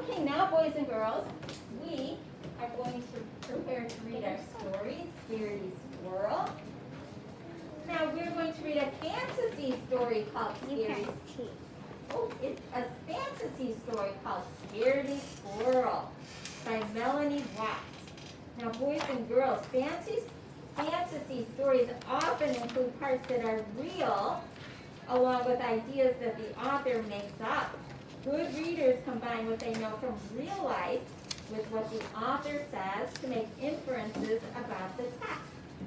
Okay, now boys and girls, we are going to prepare to read our story, Scaredy Squirrel. Now we're going to read a fantasy story called it's a fantasy story called Scaredy Squirrel by Melanie Watt. Now boys and girls, fantasy stories often include parts that are real, along with ideas that the author makes up. Good readers combine what they know from real life with what the author says to make inferences about the text.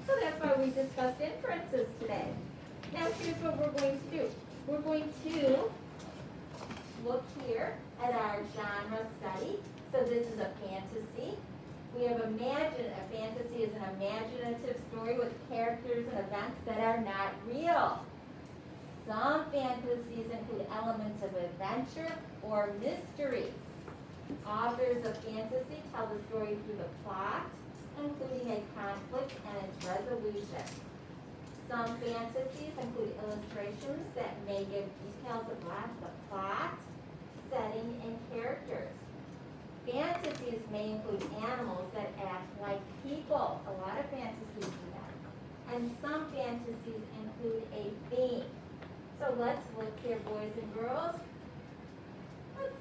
So that's why we discussed inferences today. Now here's what we're going to do. We're going to look here at our genre study. So this is a fantasy. We have a fantasy is an imaginative story with characters and events that are not real. Some fantasies include elements of adventure or mystery. Authors of fantasy tell the story through the plot, including a conflict and its resolution. Some fantasies include illustrations that may give details about the plot, setting, and characters. Fantasies may include animals that act like people. A lot of fantasies do that. And some fantasies include a theme. So let's look here, boys and girls. Let's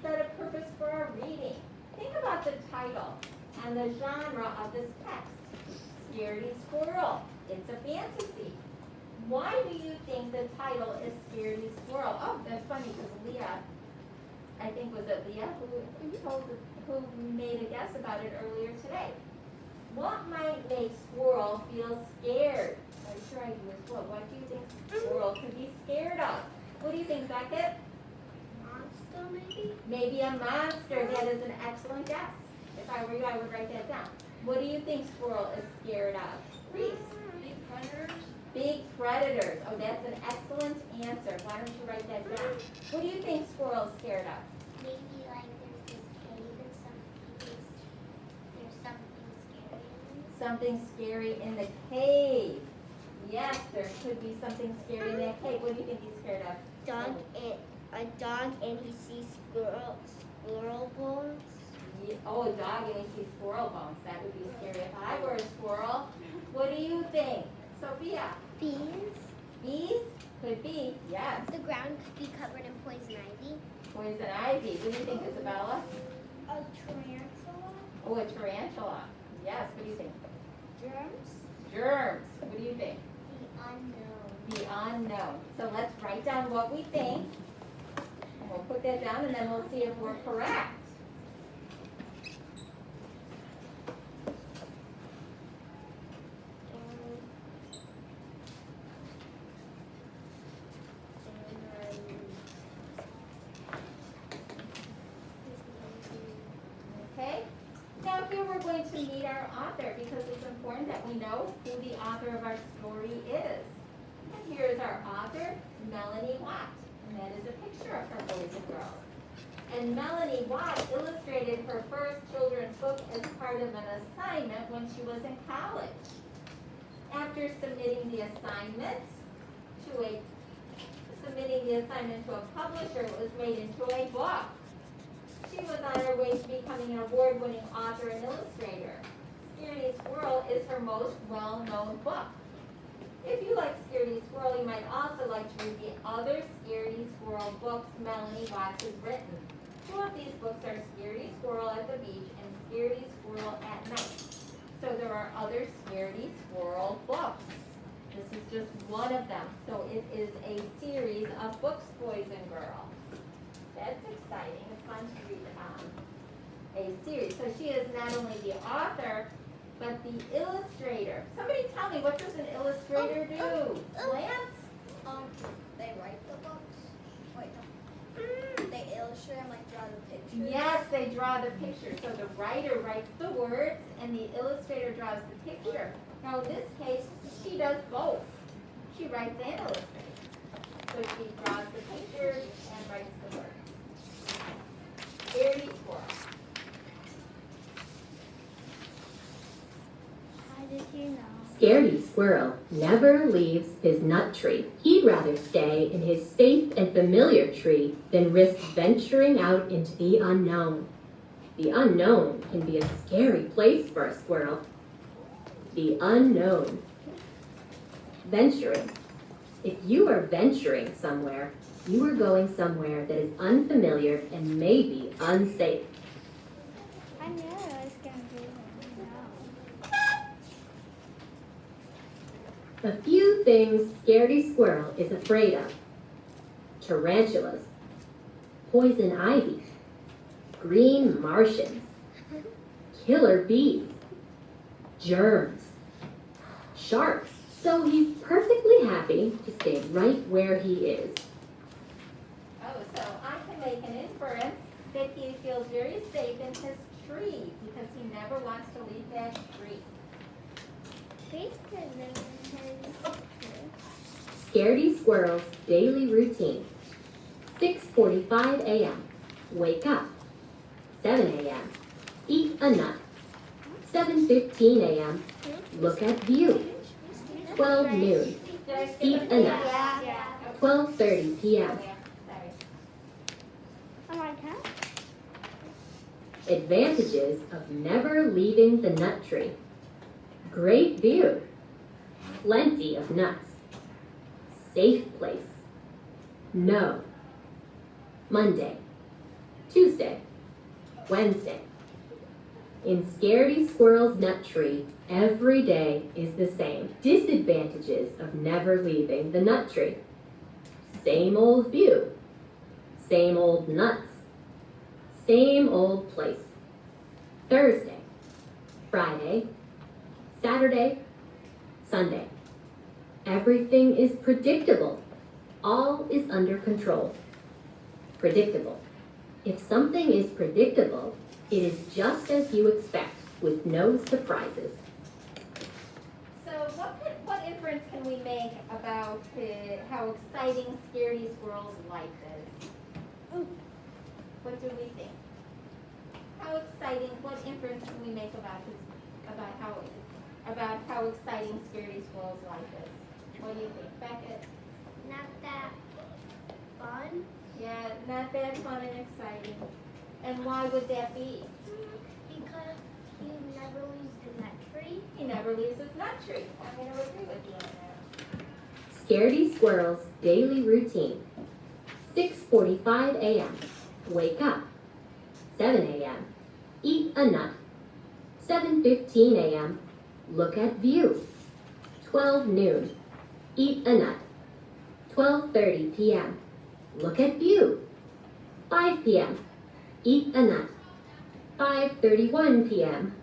set a purpose for our reading. Think about the title and the genre of this text. Scaredy Squirrel. It's a fantasy. Why do you think the title is Scaredy Squirrel? Oh, that's funny because Leah, I think was it Leah who made a guess about it earlier today. What might make squirrel feel scared? I'm sure I do as well. What do you think squirrel could be scared of? What do you think, Beckett? Monster, maybe? Maybe a monster. That is an excellent guess. If I were you, I would write that down. What do you think squirrel is scared of? Reese? Big predators? Big predators. Oh, that's an excellent answer. Why don't you write that down? What do you think squirrel is scared of? Maybe like there's this cave and there's something scary in it. Something scary in the cave. Yes, there could be something scary in that cave. What do you think he's scared of? A dog and he sees squirrel bones. Oh, a dog and he sees squirrel bones. That would be scary if I were a squirrel. What do you think, Sophia? Bees. Bees? Could be, yes. The ground could be covered in poison ivy. Poison ivy. What do you think, Isabella? A tarantula. Oh, a tarantula. Yes, what do you think? Germs. Germs. What do you think? The unknown. The unknown. So let's write down what we think. And we'll put that down and then we'll see if we're correct. Okay? Now here we're going to meet our author because it's important that we know who the author of our story is. And here is our author, Melanie Watt. And that is a picture of her, boys and girls. And Melanie Watt illustrated her first children's book as part of an assignment when she was in college. After submitting the assignment to a publisher, it was made into a book. She was on her way to becoming an award-winning author and illustrator. Scaredy Squirrel is her most well-known book. If you like Scaredy Squirrel, you might also like to read the other Scaredy Squirrel books Melanie Watt has written. Two of these books are Scaredy Squirrel at the Beach and Scaredy Squirrel at Night. So there are other Scaredy Squirrel books. This is just one of them. So it is a series of books, boys and girls. That's exciting. It's fun to read a series. So she is not only the author, but the illustrator. Somebody tell me, what does an illustrator do? Lance? They write the books. Wait, no. They illustrate them, like draw the pictures. Yes, they draw the picture. So the writer writes the words and the illustrator draws the picture. Now in this case, she does both. She writes and illustrates. So she draws the pictures and writes the words. Scaredy Squirrel. How did you know? Scaredy Squirrel never leaves his nut tree. He'd rather stay in his safe and familiar tree than risk venturing out into the unknown. The unknown can be a scary place for a squirrel. The unknown. Venturing. If you are venturing somewhere, you are going somewhere that is unfamiliar and maybe unsafe. I knew I was going to do that. A few things Scaredy Squirrel is afraid of. Tarantulas, poison ivy, green Martians, killer bees, germs, sharks. So he's perfectly happy to stay right where he is. Oh, so I can make an inference that he feels very safe in his tree because he never wants to leave that tree. Scaredy Squirrel's daily routine. 6:45 a.m. Wake up. 7 a.m. Eat a nut. 7:15 a.m. Look at view. 12 noon. Eat a nut. 12:30 p.m. Advantages of never leaving the nut tree. Great view. Plenty of nuts. Safe place. No. Monday. Tuesday. Wednesday. In Scaredy Squirrel's nut tree, every day is the same. Disadvantages of never leaving the nut tree. Same old view. Same old nuts. Same old place. Thursday. Friday. Saturday. Sunday. Everything is predictable. All is under control. Predictable. If something is predictable, it is just as you expect, with no surprises. So what inference can we make about how exciting Scaredy Squirrel's life is? What do we think? How exciting, what inference can we make about how exciting Scaredy Squirrel's life is? What do you think, Beckett? Not that fun. Yeah, not that fun and exciting. And why would that be? Because he never leaves the nut tree. He never leaves his nut tree. I'm going to agree with you on that. Scaredy Squirrel's daily routine. 6:45 a.m. Wake up. 7 a.m. Eat a nut. 7:15 a.m. Look at view. 12 noon. Eat a nut. 12:30 p.m. Look at view. 5 p.m. Eat a nut. 5:31 p.m.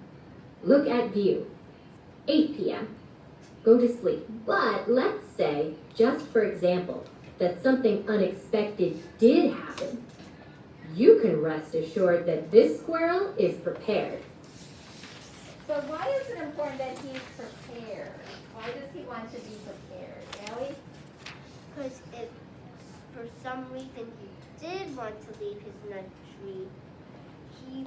Look at view. 8 p.m. Go to sleep. But let's say, just for example, that something unexpected did happen. You can rest assured that this squirrel is prepared. So why is it important that he's prepared? Why does he want to be prepared? Ellie? Because if for some reason he did want to leave his nut tree, he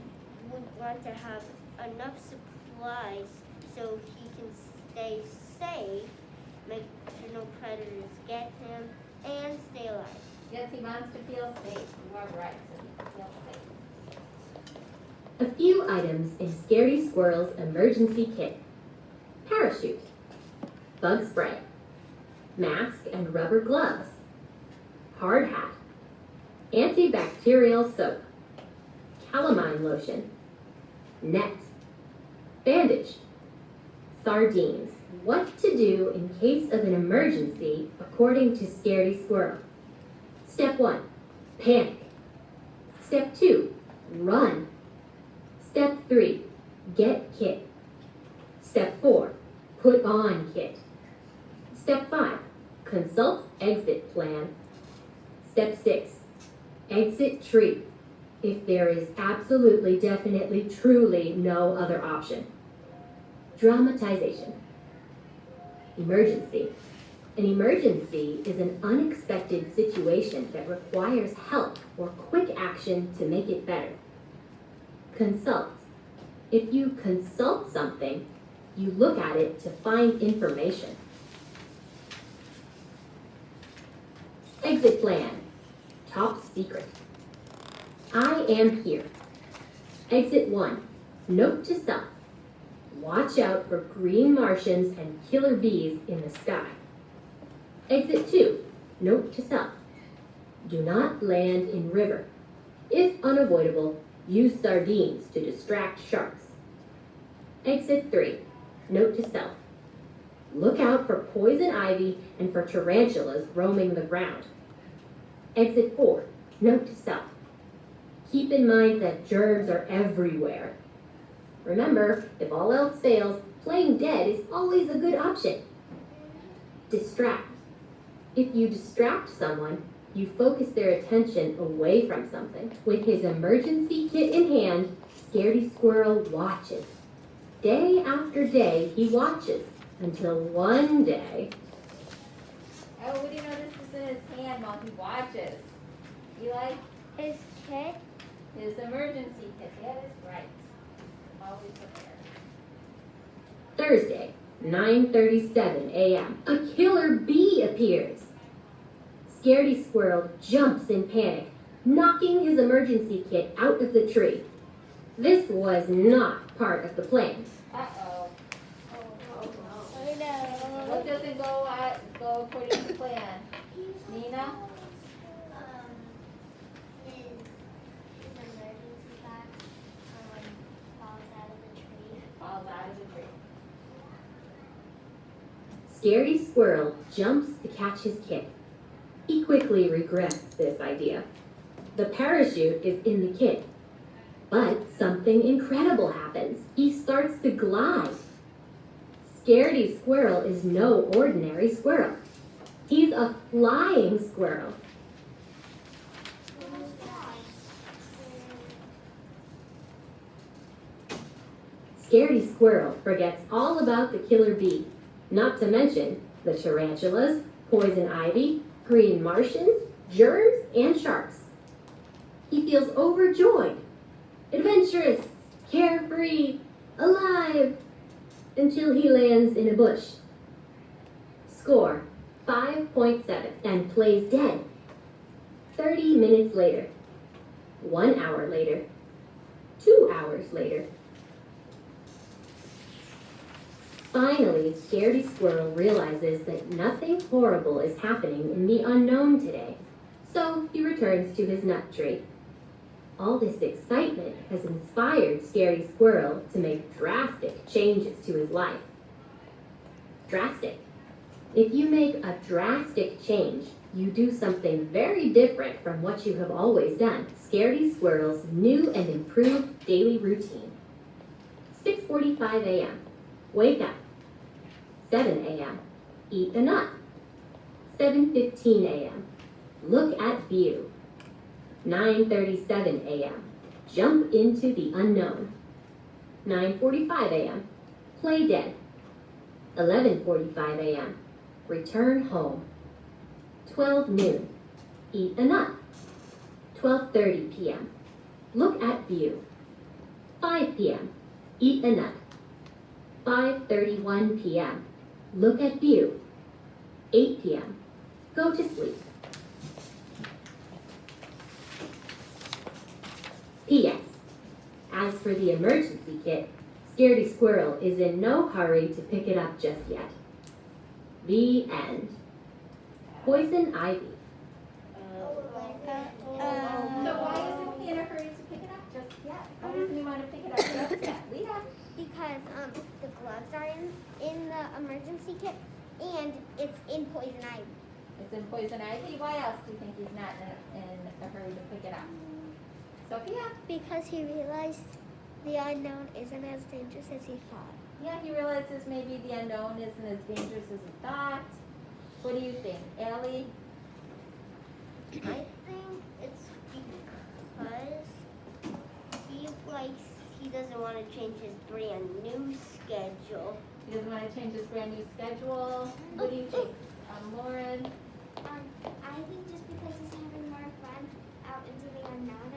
would want to have enough supplies so he can stay safe, make sure no predators get him, and stay alive. Yes, he wants to feel safe. You are right, so he feels safe. A few items in Scaredy Squirrel's emergency kit. Parachute. Bug spray. Mask and rubber gloves. Hard hat. Antibacterial soap. Calamine lotion. Net. Bandage. Sardines. What to do in case of an emergency according to Scaredy Squirrel. Step 1. Panic. Step 2. Run. Step 3. Get kit. Step 4. Put on kit. Step 5. Consult exit plan. Step 6. Exit tree. If there is absolutely, definitely, truly no other option. Dramatization. Emergency. An emergency is an unexpected situation that requires help or quick action to make it better. Consult. If you consult something, You look at it to find information. Exit plan. Top secret. I am here. Exit 1. Note to self. Watch out for green Martians and killer bees in the sky. Exit 2. Note to self. Do not land in river. If unavoidable, use sardines to distract sharks. Exit 3. Note to self. Look out for poison ivy and for tarantulas roaming the ground. Exit 4. Note to self. Keep in mind that germs are everywhere. Remember, if all else fails, playing dead is always a good option. Distract. If you distract someone, you focus their attention away from something. With his emergency kit in hand, Scaredy Squirrel watches. Day after day, he watches, until one day... Oh, what do you notice is in his hand while he watches? Eli? His kit? His emergency kit. That is right. Always prepared. Thursday, 9:37 a.m. A killer bee appears. Scaredy Squirrel jumps in panic, knocking his emergency kit out of the tree. This was not part of the plan. Uh-oh. Oh no. What doesn't go according to plan? Nina? His emergency box falls out of the tree. Falls out of the tree. Scaredy Squirrel jumps to catch his kit. He quickly regrets this idea. The parachute is in the kit. But something incredible happens. He starts to glide. Scaredy Squirrel is no ordinary squirrel. He's a flying squirrel. Scaredy Squirrel forgets all about the killer bee, not to mention the tarantulas, poison ivy, green Martians, germs, and sharks. He feels overjoyed, adventurous, carefree, alive, until he lands in a bush. Score 5.7 and plays dead. 30 minutes later, 1 hour later, 2 hours later. Finally, Scaredy Squirrel realizes that nothing horrible is happening in the unknown today, so he returns to his nut tree. All this excitement has inspired Scaredy Squirrel to make drastic changes to his life. Drastic. If you make a drastic change, you do something very different from what you have always done. Scaredy Squirrel's new and improved daily routine. 6:45 a.m. Wake up. 7 a.m. Eat a nut. 7:15 a.m. Look at view. 9:37 a.m. Jump into the unknown. 9:45 a.m. Play dead. 11:45 a.m. Return home. 12 noon. Eat a nut. 12:30 p.m. Look at view. 5 p.m. Eat a nut. 5:31 p.m. Look at view. 8 p.m. Go to sleep. P.S. As for the emergency kit, Scaredy Squirrel is in no hurry to pick it up just yet. The end. Poison ivy. So why isn't he in a hurry to pick it up just yet? Why doesn't he want to pick it up just yet? Because the gloves are in the emergency kit and it's in poison ivy. It's in poison ivy. Why else do you think he's not in a hurry to pick it up? Sophia? Because he realized the unknown isn't as dangerous as he thought. Yeah, he realizes maybe the unknown isn't as dangerous as he thought. What do you think, Allie? I think it's because he doesn't want to change his brand new schedule. He doesn't want to change his brand new schedule. What do you think, Lauren? I think just because he's having more fun out into the unknown